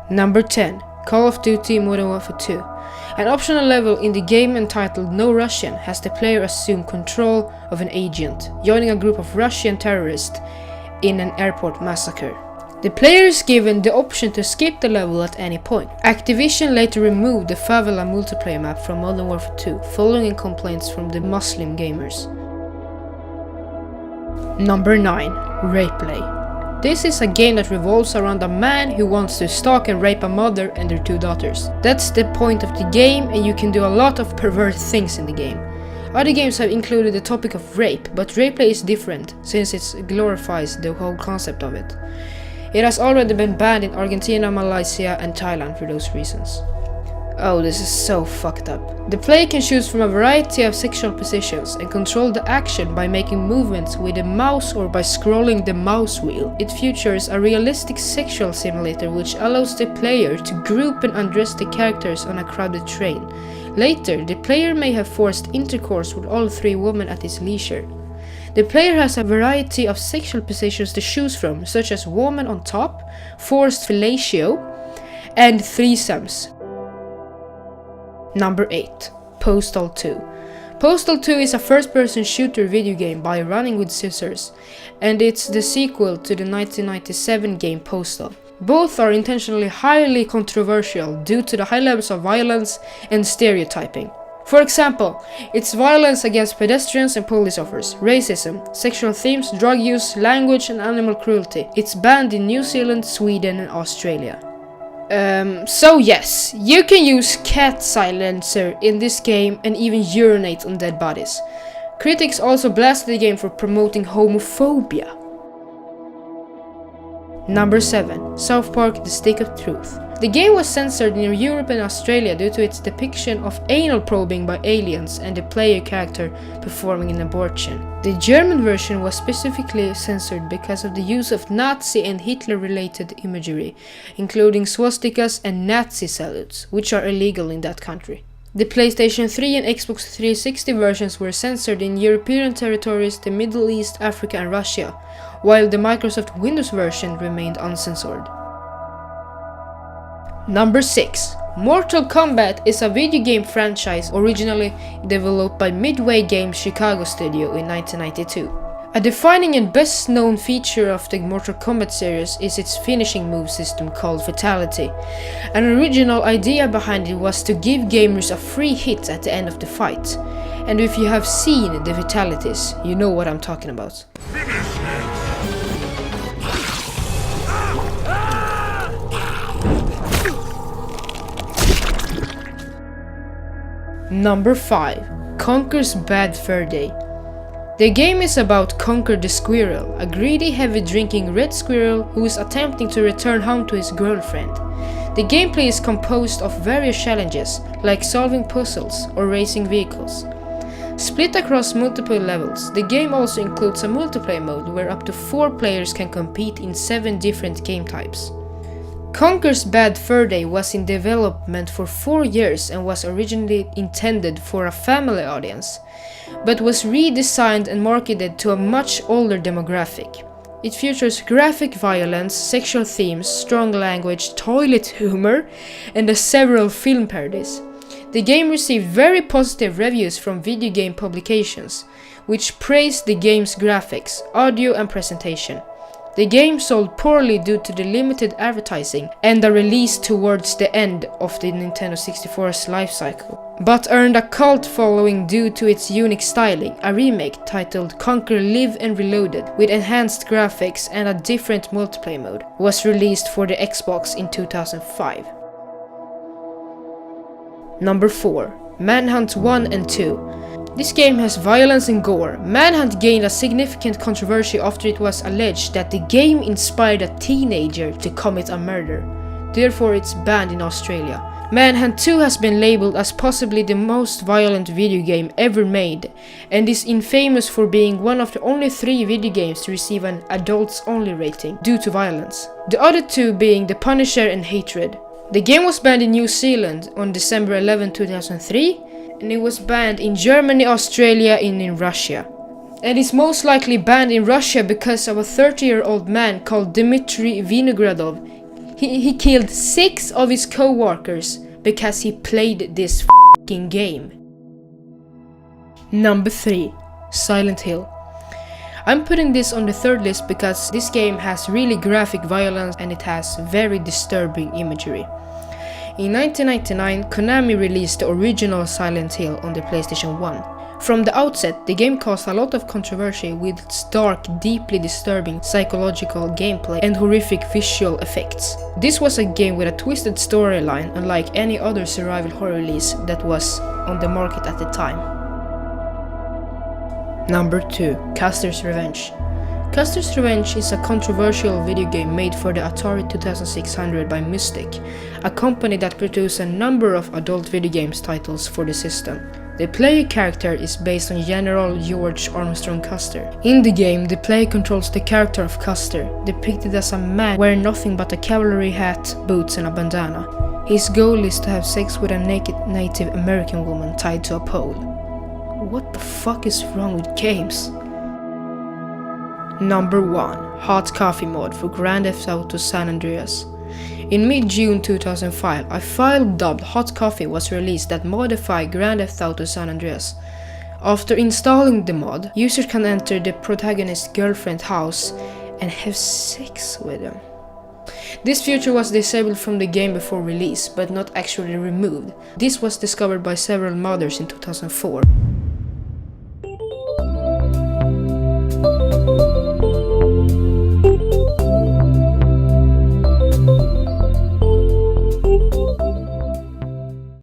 Number 10. Call of Duty Modern Warfare 2. An optional level in the game entitled No Russian has the player assume control of an agent, joining a group of Russian terrorists in an airport massacre. The player is given the option to skip the level at any point. Activision later removed the Favela multiplayer map from Modern Warfare 2, following complaints from the Muslim gamers. Number 9. Rapeplay. This is a game that revolves around a man who wants to stalk and rape a mother and their 2 daughters. That's the point of the game, and you can do a lot of perverse things in the game. Other games have included the topic of rape, but Rapeplay is different, since it glorifies the whole concept of it. It has already been banned in Argentina, Malaysia and Thailand for those reasons. Oh, this is so fucked up. The player can choose from a variety of sexual positions and control the action by making movements with the mouse or by scrolling the mouse wheel. It features a realistic sexual simulator which allows the player to group and undress the characters on a crowded train. Later, the player may have forced intercourse with all 3 women at his leisure. The player has a variety of sexual positions to choose from, such as woman on top, forced fellatio, and threesomes. Number 8. Postal 2. Postal 2 is a first-person shooter video game by Running with Scissors, and it's the sequel to the 1997 game Postal. Both are intentionally highly controversial due to the high levels of violence and stereotyping. For example, it's violence against pedestrians and police officers, racism, sexual themes, drug use, language and animal cruelty. It's banned in New Zealand, Sweden and Australia. So yes, you can use cat silencer in this game and even urinate on dead bodies. Critics also blasted the game for promoting homophobia. Number 7. South Park: The Stick of Truth. The game was censored in Europe and Australia due to its depiction of anal probing by aliens and the player character performing an abortion. The German version was specifically censored because of the use of Nazi and Hitler-related imagery, including swastikas and Nazi salutes, which are illegal in that country. The PlayStation 3 and Xbox 360 versions were censored in European territories, the Middle East, Africa and Russia, while the Microsoft Windows version remained uncensored. Number 6. Mortal Kombat is a video game franchise originally developed by Midway Games Chicago studio in 1992. A defining and best known feature of the Mortal Kombat series is its finishing move system called Fatality. An original idea behind it was to give gamers a free hit at the end of the fight. And if you have seen the fatalities, you know what I'm talking about. Number 5. Conker's Bad Fur Day. The game is about Conker the Squirrel, a greedy, heavy-drinking red squirrel who is attempting to return home to his girlfriend. The gameplay is composed of various challenges, like solving puzzles or racing vehicles. Split across multiple levels, the game also includes a multiplayer mode where up to 4 players can compete in 7 different game types. Conker's Bad Fur Day was in development for 4 years and was originally intended for a family audience, but was redesigned and marketed to a much older demographic. It features graphic violence, sexual themes, strong language, toilet humor, and several film parodies. The game received very positive reviews from video game publications, which praised the game's graphics, audio and presentation. The game sold poorly due to the limited advertising and a release towards the end of the Nintendo 64's life cycle, but earned a cult following due to its unique styling. A remake titled Conker Live and Reloaded, with enhanced graphics and a different multiplayer mode, was released for the Xbox in 2005. Number 4. Manhunt 1 and 2. This game has violence and gore. Manhunt gained a significant controversy after it was alleged that the game inspired a teenager to commit a murder. Therefore, it's banned in Australia. Manhunt 2 has been labeled as possibly the most violent video game ever made, and is infamous for being one of the only 3 video games to receive an adults-only rating due to violence. The other 2 being The Punisher and Hatred. The game was banned in New Zealand on December 11, 2003, and it was banned in Germany, Australia, and in Russia. And it's most likely banned in Russia because of a 30-year-old man called Dmitry Vinogradov. He killed 6 of his co-workers because he played this f***ing game. Number 3. Silent Hill. I'm putting this on the third list because this game has really graphic violence and it has very disturbing imagery. In 1999, Konami released the original Silent Hill on the PlayStation 1. From the outset, the game caused a lot of controversy with its dark, deeply disturbing psychological gameplay and horrific visual effects. This was a game with a twisted storyline unlike any other survival horror release that was on the market at the time. Number 2. Custer's Revenge. Custer's Revenge is a controversial video game made for the Atari 2600 by Mystic, a company that produced a number of adult video games titles for the system. The player character is based on General George Armstrong Custer. In the game, the player controls the character of Custer, depicted as a man wearing nothing but a cavalry hat, boots and a bandana. His goal is to have sex with a naked Native American woman tied to a pole. What the fuck is wrong with games? Number 1. Hot Coffee mod for Grand Theft Auto San Andreas. In mid-June 2005, a file dubbed Hot Coffee was released that modified Grand Theft Auto San Andreas. After installing the mod, users can enter the protagonist's girlfriend's house and have sex with them. This feature was disabled from the game before release, but not actually removed. This was discovered by several modders in 2004.